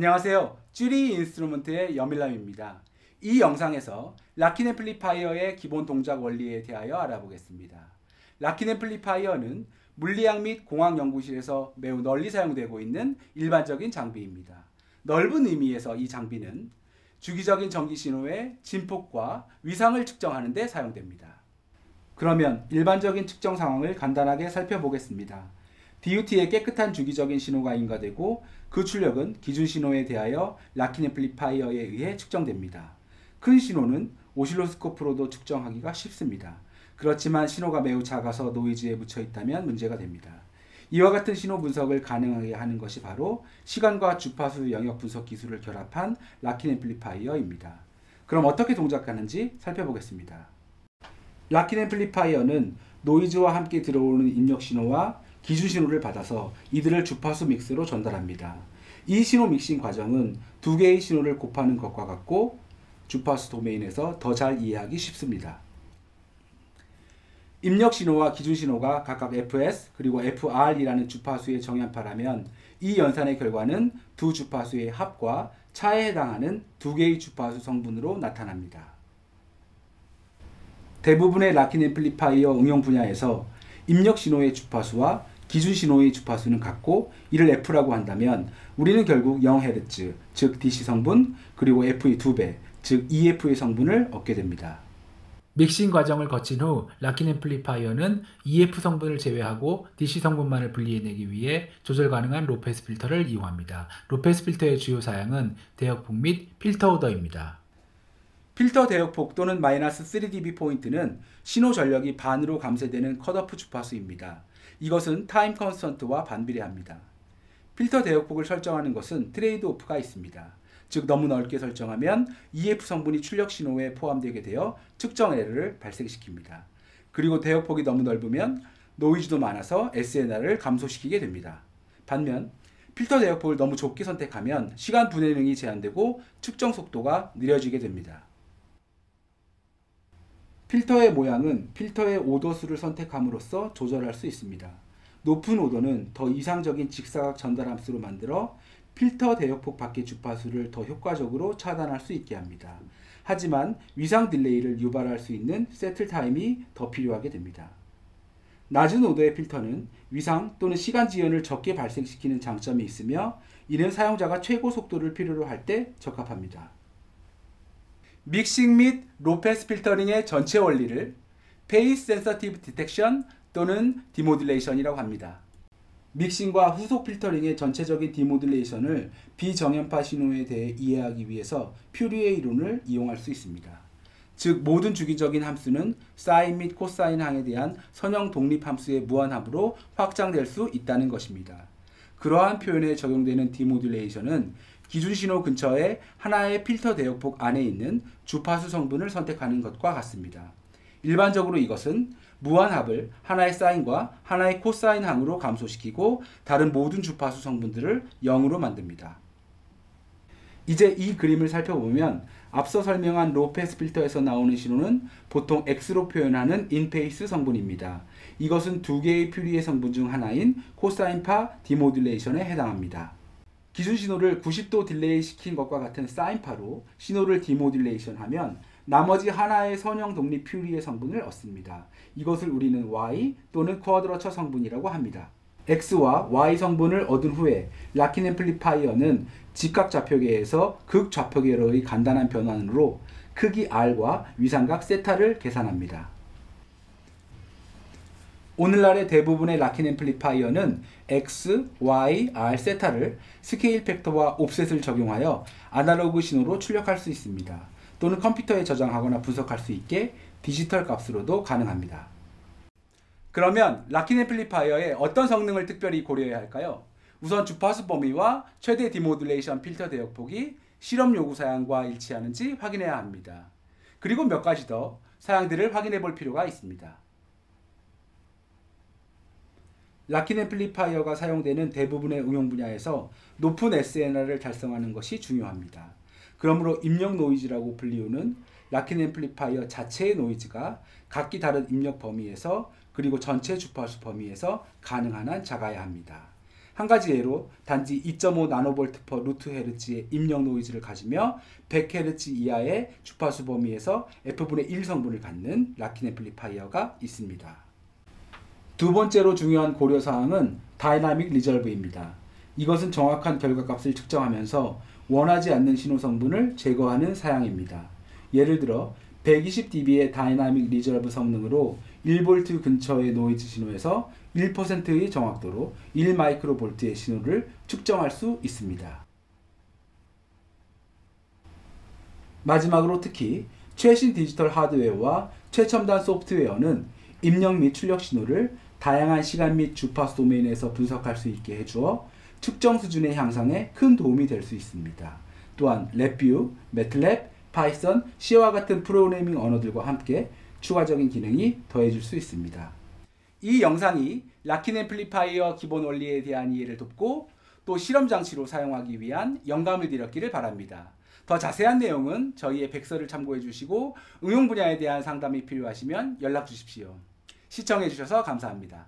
안녕하세요. 쭈리 인스트루먼트의 여밀람입니다. 이 영상에서 락킨 앰플리파이어의 기본 동작 원리에 대하여 알아보겠습니다. 락킨 앰플리파이어는 물리학 및 공학 연구실에서 매우 널리 사용되고 있는 일반적인 장비입니다. 넓은 의미에서 이 장비는 주기적인 전기 신호의 진폭과 위상을 측정하는 데 사용됩니다. 그러면 일반적인 측정 상황을 간단하게 살펴보겠습니다. DUT의 깨끗한 주기적인 신호가 인가되고 그 출력은 기준 신호에 대하여 락킨 앰플리파이어에 의해 측정됩니다. 큰 신호는 오실로스코프로도 측정하기가 쉽습니다. 그렇지만 신호가 매우 작아서 노이즈에 묻혀 있다면 문제가 됩니다. 이와 같은 신호 분석을 가능하게 하는 것이 바로 시간과 주파수 영역 분석 기술을 결합한 락킨 앰플리파이어입니다. 그럼 어떻게 동작하는지 살펴보겠습니다. 락킨 앰플리파이어는 노이즈와 함께 들어오는 입력 신호와 기준 신호를 받아서 이들을 주파수 믹스로 전달합니다. 이 신호 믹싱 과정은 두 개의 신호를 곱하는 것과 같고 주파수 도메인에서 더 잘 이해하기 쉽습니다. 입력 신호와 기준 신호가 각각 fs 그리고 fr이라는 주파수의 정연파라면 이 연산의 결과는 두 주파수의 합과 차에 해당하는 두 개의 주파수 성분으로 나타납니다. 대부분의 락킨 앰플리파이어 응용 분야에서 입력 신호의 주파수와 기준 신호의 주파수는 같고 이를 F라고 한다면 우리는 결국 0Hz, 즉 DC 성분, 그리고 F의 2배, 즉 EF의 성분을 얻게 됩니다. 믹싱 과정을 거친 후 락킨 앰플리파이어는 EF 성분을 제외하고 DC 성분만을 분리해내기 위해 조절 가능한 로패스 필터를 이용합니다. 로패스 필터의 주요 사양은 대역폭 및 필터 오더입니다. 필터 대역폭 또는 마이너스 3dB 포인트는 신호 전력이 반으로 감쇄되는 컷오프 주파수입니다. 이것은 타임 컨스턴트와 반비례합니다. 필터 대역폭을 설정하는 것은 트레이드 오프가 있습니다. 즉 너무 넓게 설정하면 EF 성분이 출력 신호에 포함되게 되어 측정 에러를 발생시킵니다. 그리고 대역폭이 너무 넓으면 노이즈도 많아서 SNR을 감소시키게 됩니다. 반면 필터 대역폭을 너무 좁게 선택하면 시간 분해능이 제한되고 측정 속도가 느려지게 됩니다. 필터의 모양은 필터의 오더수를 선택함으로써 조절할 수 있습니다. 높은 오더는 더 이상적인 직사각 전달 함수로 만들어 필터 대역폭 밖의 주파수를 더 효과적으로 차단할 수 있게 합니다. 하지만 위상 딜레이를 유발할 수 있는 세틀 타임이 더 필요하게 됩니다. 낮은 오더의 필터는 위상 또는 시간 지연을 적게 발생시키는 장점이 있으며 이는 사용자가 최고 속도를 필요로 할 때 적합합니다. 믹싱 및 로패스 필터링의 전체 원리를 페이스 센서티브 디텍션 또는 디모듈레이션이라고 합니다. 믹싱과 후속 필터링의 전체적인 디모듈레이션을 비정연파 신호에 대해 이해하기 위해서 퓨리의 이론을 이용할 수 있습니다. 즉 모든 주기적인 함수는 사인 및 코사인 항에 대한 선형 독립 함수의 무한합으로 확장될 수 있다는 것입니다. 그러한 표현에 적용되는 디모듈레이션은 기준 신호 근처에 하나의 필터 대역폭 안에 있는 주파수 성분을 선택하는 것과 같습니다. 일반적으로 이것은 무한합을 하나의 사인과 하나의 코사인 항으로 감소시키고 다른 모든 주파수 성분들을 0으로 만듭니다. 이제 이 그림을 살펴보면 앞서 설명한 로패스 필터에서 나오는 신호는 보통 X로 표현하는 인페이스 성분입니다. 이것은 두 개의 퓨리의 성분 중 하나인 코사인파 디모듈레이션에 해당합니다. 기준 신호를 90도 딜레이 시킨 것과 같은 사인파로 신호를 디모듈레이션 하면 나머지 하나의 선형 독립 퓨리의 성분을 얻습니다. 이것을 우리는 Y 또는 쿼드러처 성분이라고 합니다. X와 Y 성분을 얻은 후에 락킨 앰플리파이어는 직각 좌표계에서 극 좌표계로의 간단한 변환으로 크기 R과 위상각 세타를 계산합니다. 오늘날의 대부분의 락킨 앰플리파이어는 X, Y, R 세타를 스케일 팩터와 옵셋을 적용하여 아날로그 신호로 출력할 수 있습니다. 또는 컴퓨터에 저장하거나 분석할 수 있게 디지털 값으로도 가능합니다. 그러면 락킨 앰플리파이어의 어떤 성능을 특별히 고려해야 할까요? 우선 주파수 범위와 최대 디모듈레이션 필터 대역폭이 실험 요구 사양과 일치하는지 확인해야 합니다. 그리고 몇 가지 더 사양들을 확인해 볼 필요가 있습니다. 락킨 앰플리파이어가 사용되는 대부분의 응용 분야에서 높은 SNR을 달성하는 것이 중요합니다. 그러므로 입력 노이즈라고 불리우는 락킨 앰플리파이어 자체의 노이즈가 각기 다른 입력 범위에서 그리고 전체 주파수 범위에서 가능한 한 작아야 합니다. 한 가지 예로 단지 2.5 나노볼트 퍼 루트 헤르츠의 입력 노이즈를 가지며 100Hz 이하의 주파수 범위에서 F분의 1 성분을 갖는 락킨 앰플리파이어가 있습니다. 두 번째로 중요한 고려사항은 다이나믹 리졸브입니다. 이것은 정확한 결과값을 측정하면서 원하지 않는 신호 성분을 제거하는 사양입니다. 예를 들어 120dB의 다이나믹 리졸브 성능으로 1V 근처의 노이즈 신호에서 1%의 정확도로 1마이크로볼트의 신호를 측정할 수 있습니다. 마지막으로 특히 최신 디지털 하드웨어와 최첨단 소프트웨어는 입력 및 출력 신호를 다양한 시간 및 주파수 도메인에서 분석할 수 있게 해주어 측정 수준의 향상에 큰 도움이 될 수 있습니다. 또한 랩뷰, 매틀랩, 파이썬, C와 같은 프로그래밍 언어들과 함께 추가적인 기능이 더해질 수 있습니다. 이 영상이 락킨 앰플리파이어 기본 원리에 대한 이해를 돕고 또 실험 장치로 사용하기 위한 영감을 드렸기를 바랍니다. 더 자세한 내용은 저희의 백서를 참고해 주시고 응용 분야에 대한 상담이 필요하시면 연락 주십시오. 시청해 주셔서 감사합니다.